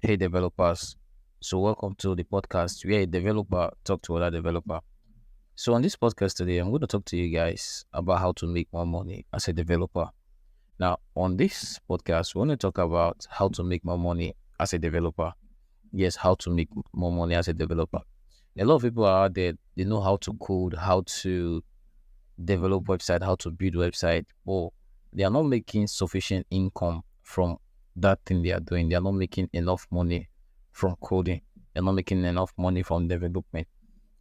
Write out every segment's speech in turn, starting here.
Hey developers. So welcome to the podcast where a developer talk to other developer. So on this podcast today, I'm going to talk to you guys about how to make more money as a developer. Now, on this podcast, we want to talk about how to make more money as a developer. Yes, how to make more money as a developer. A lot of people are out there, they know how to code, how to develop website, how to build website, but they are not making sufficient income from that thing they are doing. They are not making enough money from coding. They're not making enough money from development.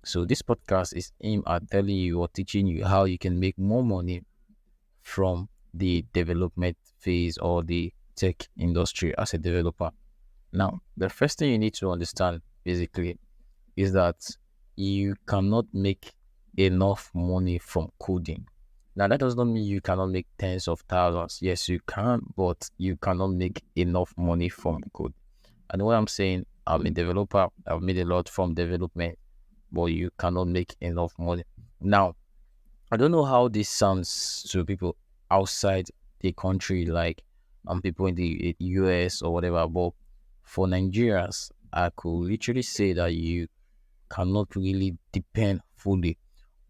So this podcast is aimed at telling you or teaching you how you can make more money from the development phase or the tech industry as a developer. Now, the first thing you need to understand basically is that you cannot make enough money from coding. Now, that does not mean you cannot make tens of thousands. Yes, you can, but you cannot make enough money from code. And what I'm saying, I'm a developer. I've made a lot from development, but you cannot make enough money. Now, I don't know how this sounds to people outside the country, like people in the US or whatever, but for Nigerians, I could literally say that you cannot really depend fully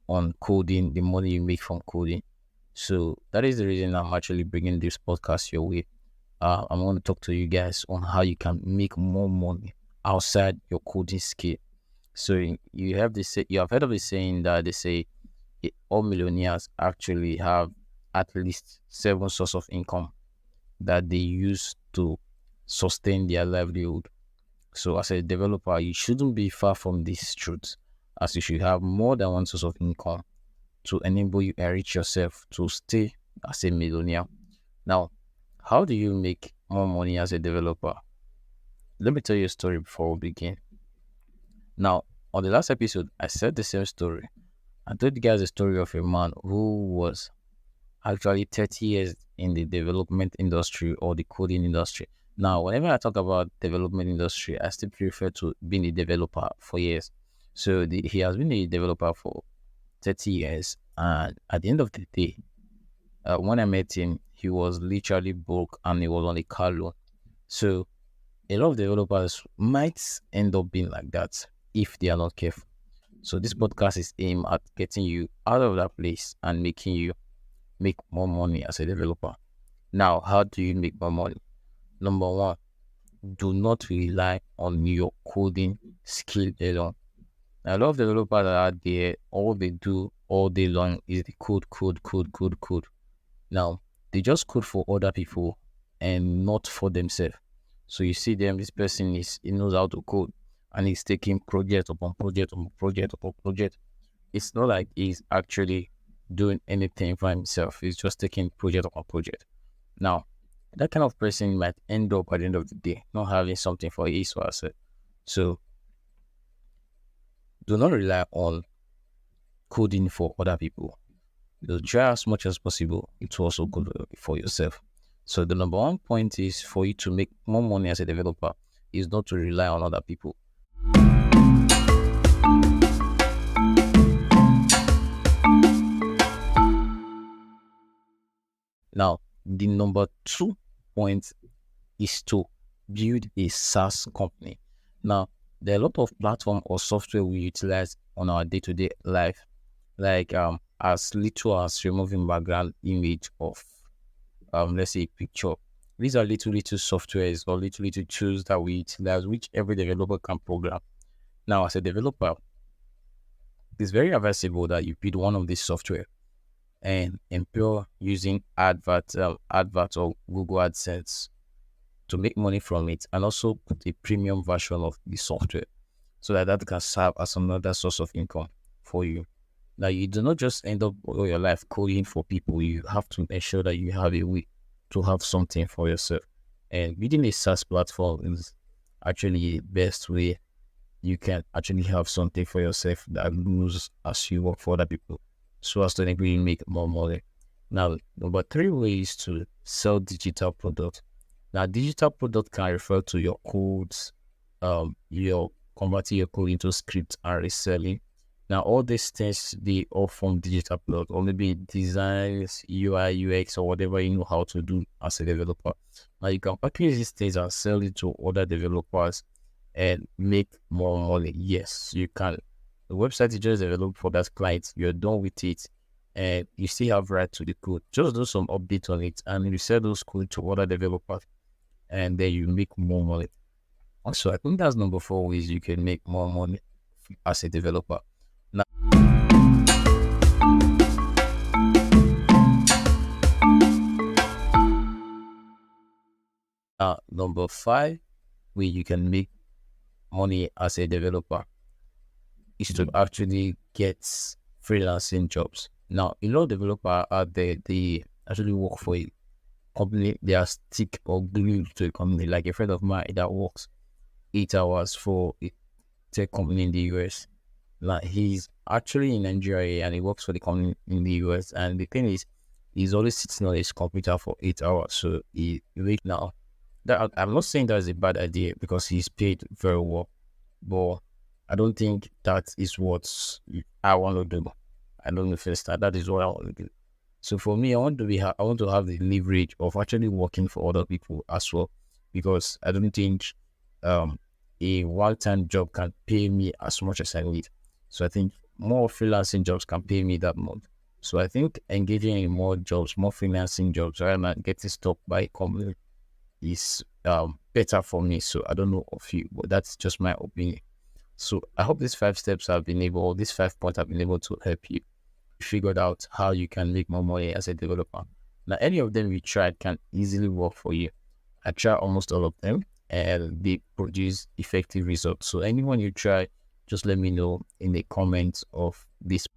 on coding, the money you make from coding. So that is the reason I'm actually bringing this podcast your way. I'm going to talk to you guys on how you can make more money outside your coding skill. So you have this, you have heard of this saying that they say all millionaires actually have at least 7 sources of income that they use to sustain their livelihood. So as a developer, you shouldn't be far from this truth, as you should have more than one source of income to enable you enrich yourself to stay as a millionaire. Now, how do you make more money as a developer? Let me tell you a story before we begin. Now, on the last episode, I said the same story. I told you guys a story of a man who was actually 30 years in the development industry or the coding industry. Now, whenever I talk about development industry, I still prefer to being a developer for years. So he has been a developer for 30 years. And at the end of the day, when I met him, he was literally broke and he was on a car loan. So a lot of developers might end up being like that if they are not careful. So this podcast is aimed at getting you out of that place and making you make more money as a developer. Now, how do you make more money? Number one, do not rely on your coding skill alone. Now, a lot of developers are out there, all they do all day long is the code. Now, they just code for other people and not for themselves. So you see them, this person he knows how to code and he's taking project upon project upon project upon project. It's not like he's actually doing anything for himself. He's just taking project upon project. Now, that kind of person might end up at the end of the day not having something for his or herself. So do not rely on coding for other people. You try as much as possible to also code for yourself. So the number one point is for you to make more money as a developer is not to rely on other people. Now, the number 2 point is to build a SaaS company. Now, there are a lot of platform or software we utilize on our day-to-day life, like as little as removing background image of let's say a picture. These are little softwares or little tools that we utilize, which every developer can program. Now, as a developer, it's very advisable that you build one of these software and employ using advert or Google AdSense to make money from it, and also put a premium version of the software so that that can serve as another source of income for you. Now, you do not just end up all your life coding for people. You have to ensure that you have a way to have something for yourself. And building a SaaS platform is actually the best way you can actually have something for yourself that grows as you work for other people, so as to enable you make more money. Now, number three ways to sell digital products. Now, digital product can refer to your codes, your converting your code into script and reselling. Now, all these things, they all from digital product, or maybe designs, UI, UX, or whatever you know how to do as a developer. Now, you can package these things and sell it to other developers and make more money. Yes, you can. The website you just developed for that client, you're done with it, and you still have right to the code. Just do some update on it, and you sell those code to other developers, and then you make more money. So I think that's number four ways you can make more money as a developer. Number five way you can make money as a developer is to actually get freelancing jobs. Now, a lot of developers out there, they actually work for a company, they are stick or glued to a company. Like a friend of mine that works 8 hours for a tech company in the US. Like he's actually in Nigeria and he works for the company in the US. And the thing is, he's always sitting on his computer for 8 hours. So he wake now. That I'm not saying that is a bad idea because he's paid very well, but I don't think that is what I want to do. I don't know if it's that is what I want to do. So for me, I want to have the leverage of actually working for other people as well, because I don't think um a one-time job can pay me as much as I need. So I think more freelancing jobs can pay me that much. So I think engaging in more jobs, more freelancing jobs, rather than getting stuck by a company is better for me. So I don't know of you, but that's just my opinion. So I hope these 5 steps have been able, these 5 points have been able to help you figured out how you can make more money as a developer. Now, any of them you tried can easily work for you. I try almost all of them and they produce effective results. So anyone you try, just let me know in the comments of this.